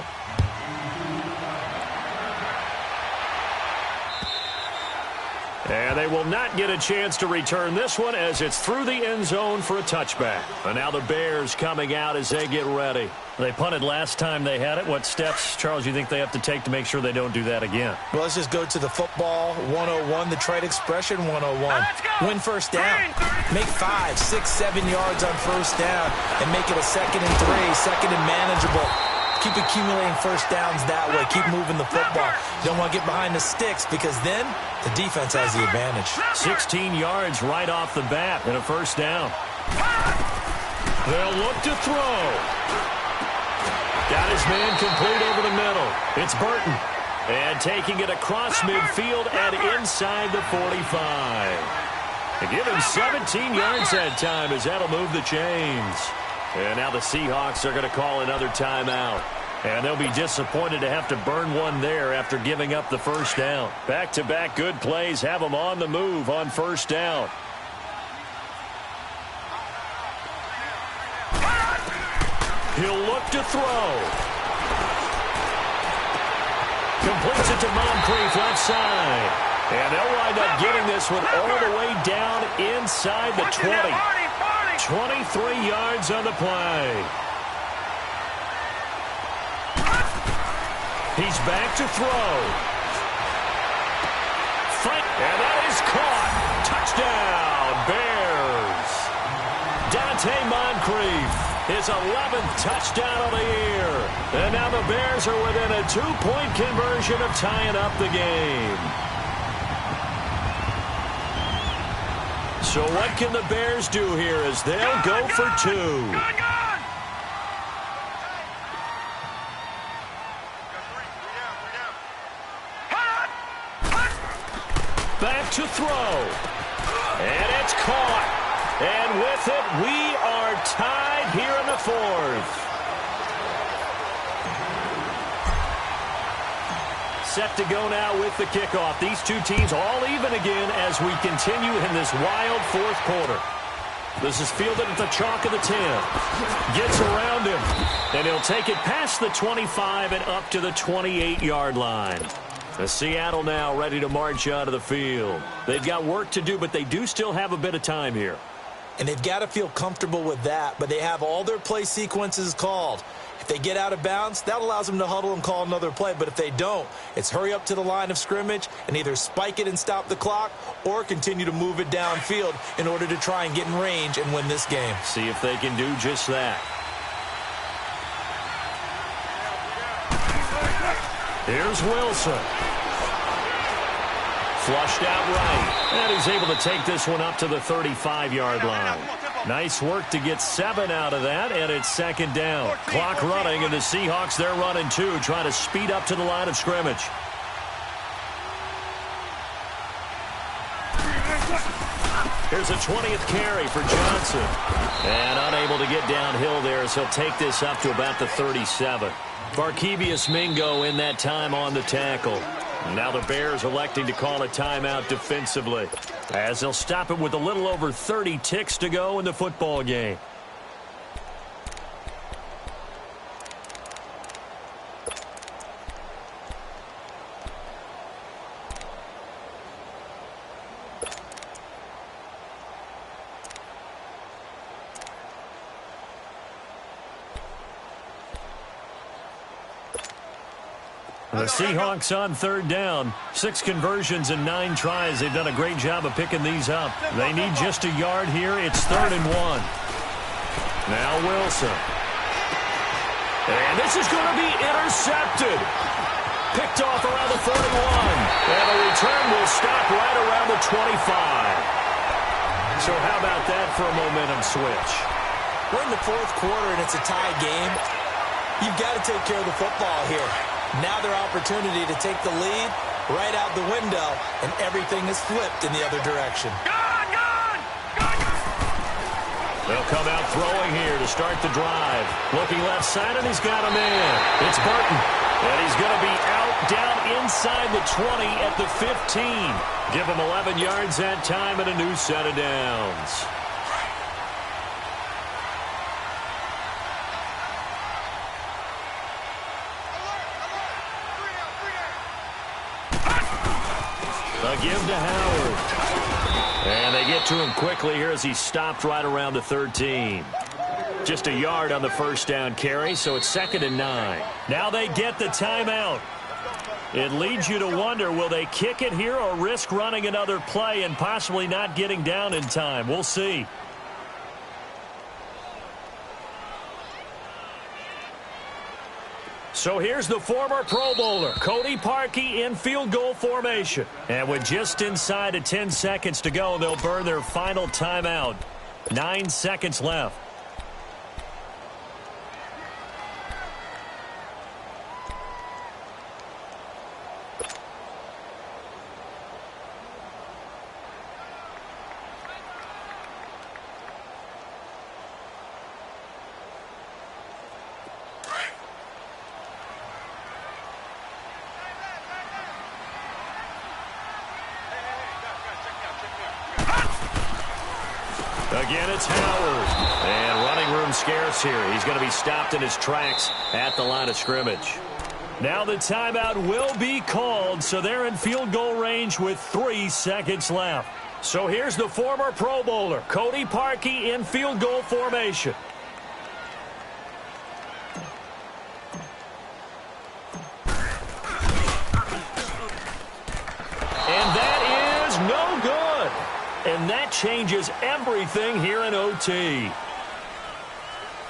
And they will not get a chance to return this one as it's through the end zone for a touchback. And now the Bears coming out as they get ready. They punted last time they had it. What steps, Charles, you think they have to take to make sure they don't do that again? Well, let's just go to the football 101, the trade expression 101. Win first down. Make 5, 6, 7 yards on first down and make it a 2nd and 3, 2nd and manageable. Keep accumulating first downs that way. Keep moving the football. You don't want to get behind the sticks because then the defense has the advantage. 16 yards right off the bat and a first down. They'll look to throw. Got his man complete over the middle. It's Burton. And taking it across midfield and inside the 45. They give him 17 yards that time as that'll move the chains. And now the Seahawks are going to call another timeout. And they'll be disappointed to have to burn one there after giving up the first down. Back-to-back good plays have them on the move on first down. He'll look to throw. Completes it to Moncrief left side. And they'll wind up getting this one all the way down inside the 20. 23 yards on the play. He's back to throw. Fight, and that is caught. Touchdown, Bears. Dante Moncrief, his 11th touchdown of the year. And now the Bears are within a 2-point conversion of tying up the game. So what can the Bears do here as they'll go for 2? Back to throw. And it's caught. And with it, we are tied here in the 4th. Set to go now with the kickoff. These two teams all even again as we continue in this wild 4th quarter. This is fielded at the chalk of the 10. Gets around him. And he'll take it past the 25 and up to the 28-yard line. The Seattle now ready to march out of the field. They've got work to do, but they do still have a bit of time here. And they've got to feel comfortable with that, but they have all their play sequences called. If they get out of bounds, that allows them to huddle and call another play. But if they don't, it's hurry up to the line of scrimmage and either spike it and stop the clock or continue to move it downfield in order to try and get in range and win this game. See if they can do just that. Here's Wilson. Flushed out right. And he's able to take this one up to the 35-yard line. Nice work to get 7 out of that, and it's second down. Clock running, and the Seahawks, they're running too, trying to speed up to the line of scrimmage. Here's a 20th carry for Johnson. And unable to get downhill there, so he'll take this up to about the 37. Barkevius Mingo in that time on the tackle. Now the Bears electing to call a timeout defensively, as they'll stop it with a little over 30 ticks to go in the football game. The Seahawks on third down. 6 conversions and 9 tries. They've done a great job of picking these up. They need just a yard here. It's 3rd and 1. Now Wilson. And this is going to be intercepted. Picked off around the 31. And the return will stop right around the 25. So how about that for a momentum switch? We're in the 4th quarter and it's a tie game. You've got to take care of the football here. Now their opportunity to take the lead right out the window, and everything is flipped in the other direction. They'll come out throwing here to start the drive. Looking left side, and he's got a man. It's Burton. And he's going to be out down inside the 20 at the 15. Give him 11 yards that time and a new set of downs. A give to Howard. And they get to him quickly here as he stopped right around the 13. Just a yard on the first down carry, so it's 2nd and 9. Now they get the timeout. It leads you to wonder, will they kick it here or risk running another play and possibly not getting down in time? We'll see. So here's the former Pro Bowler, Cody Parkey, in field goal formation. And with just inside of 10 seconds to go, they'll burn their final timeout. 9 seconds left. Again, it's Howard. And running room scarce here. He's going to be stopped in his tracks at the line of scrimmage. Now the timeout will be called, so they're in field goal range with 3 seconds left. So here's the former Pro Bowler, Cody Parkey, in field goal formation. And that is no good. And that changes everything here in OT.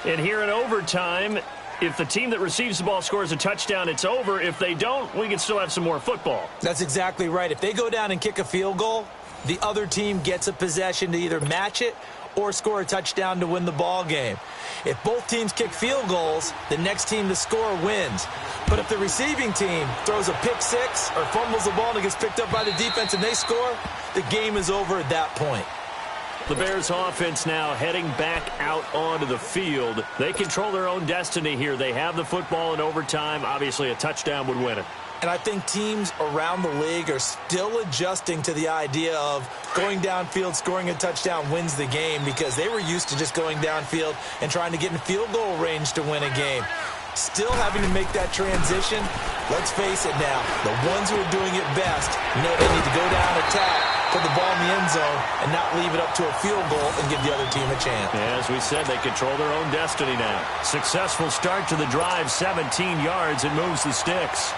And here in overtime, if the team that receives the ball scores a touchdown, it's over. If they don't, we can still have some more football. That's exactly right. If they go down and kick a field goal, the other team gets a possession to either match it or score a touchdown to win the ball game. If both teams kick field goals, the next team to score wins. But if the receiving team throws a pick six or fumbles the ball and it gets picked up by the defense and they score, the game is over at that point. The Bears offense now heading back out onto the field. They control their own destiny here. They have the football in overtime. Obviously, a touchdown would win it. And I think teams around the league are still adjusting to the idea of going downfield, scoring a touchdown wins the game, because they were used to just going downfield and trying to get in field goal range to win a game. Still having to make that transition. Let's face it now, the ones who are doing it best know they need to go down, attack, put the ball in the end zone and not leave it up to a field goal and give the other team a chance. Yeah, as we said, they control their own destiny now. Successful start to the drive, 17 yards, and moves the sticks.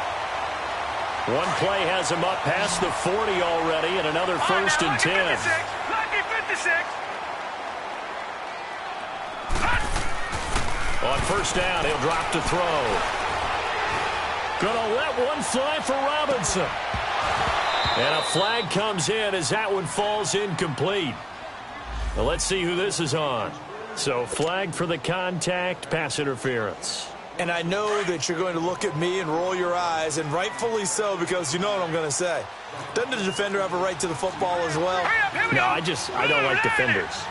One play has him up past the 40 already, and another first and 10. Lucky 56. On first down, he'll drop to throw. Gonna let one fly for Robinson. And a flag comes in as that one falls incomplete. Well, let's see who this is on. So flag for the contact, pass interference. And I know that you're going to look at me and roll your eyes, and rightfully so, because you know what I'm going to say. Doesn't the defender have a right to the football as well? No, I don't like defenders.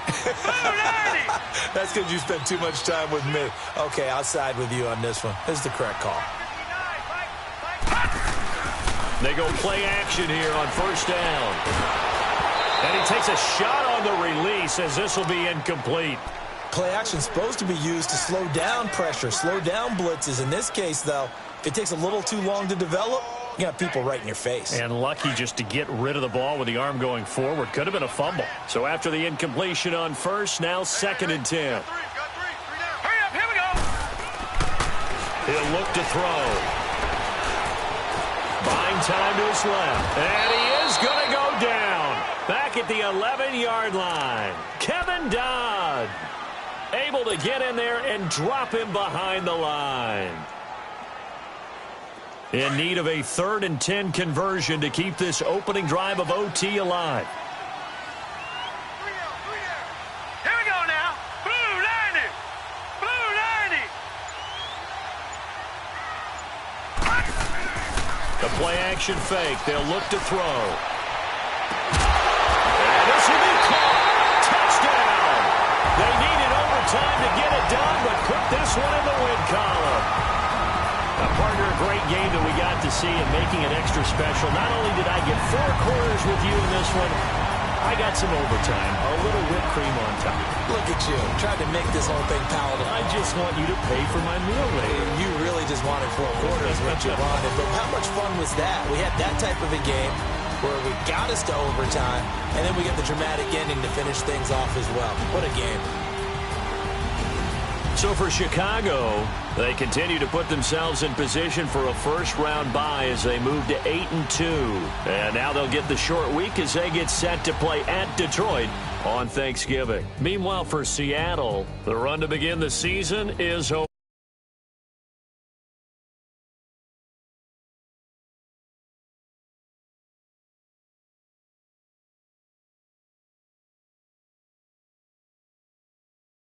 That's because you spent too much time with me. Okay, I'll side with you on this one. This is the correct call. They go play action here on first down. And he takes a shot on the release as this will be incomplete. Play action supposed to be used to slow down pressure, slow down blitzes. In this case, though, if it takes a little too long to develop, you got people right in your face. And lucky just to get rid of the ball with the arm going forward. Could have been a fumble. So after the incompletion on first, now 2nd and 10. Hurry up, here we go. He'll look to throw. Buying time to his left. And he is going to go down. Back at the 11-yard line. Kevin Dodd able to get in there and drop him behind the line. In need of a 3rd and 10 conversion to keep this opening drive of OT alive. Here we go now. Blue 90. Blue 90. The play action fake. They'll look to throw. And this will be caught. Touchdown. They needed overtime to get it done, but put this one in the win column. A partner, a great game that we got to see and making it extra special. Not only did I get 4 quarters with you in this one, I got some overtime, a little whipped cream on top. Look at you, trying to make this whole thing palatable. I just want you to pay for my meal later. You really just wanted 4 quarters, what you wanted. But how much fun was that? We had that type of a game where we got us to overtime, and then we got the dramatic ending to finish things off as well. What a game. So for Chicago, they continue to put themselves in position for a first-round bye as they move to 8-2. And now they'll get the short week as they get set to play at Detroit on Thanksgiving. Meanwhile, for Seattle, the run to begin the season is over.